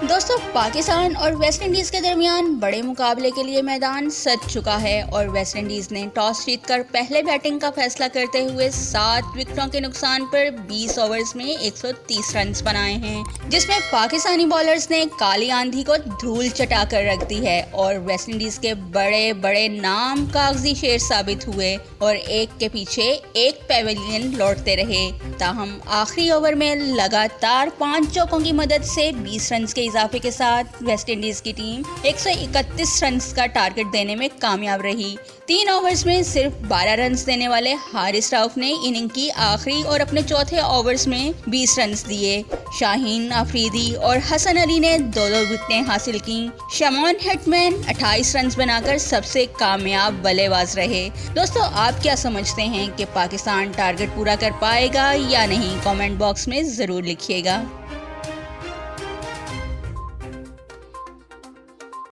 दोस्तों, पाकिस्तान और West Indies के दरमियान बड़े मुकाबले के लिए मैदान सज चुका है और वेस्ट इंडीज ने टॉस जीतकर पहले बैटिंग का फैसला करते हुए 7 विकेटों के नुकसान पर 20 ओवर्स में 130 रन बनाए हैं, जिसमें पाकिस्तानी बॉलर्स ने काली आंधी को धूल चटा कर रख दी है और वेस्ट इंडीज के बड़े बड़े नाम कागजी शेर साबित हुए और एक के पीछे एक पेविलियन लौटते रहे। ताहम आखिरी ओवर में लगातार 5 चौकों की मदद से 20 रन के इजाफे के साथ वेस्ट इंडीज की टीम 131 रन का टारगेट देने में कामयाब रही। 3 ओवर्स में सिर्फ 12 रन देने वाले हारिस राउफ ने इनिंग की आखिरी और अपने चौथे ओवर्स में 20 रन दिए। शाहीन अफरीदी और हसन अली ने 2-2 विकेटें हासिल की। शमॉन हेटमैन 28 रन बनाकर सबसे कामयाब बल्लेबाज रहे। दोस्तों, आप क्या समझते हैं कि पाकिस्तान टारगेट पूरा कर पाएगा या नहीं? कमेंट बॉक्स में जरूर लिखिएगा।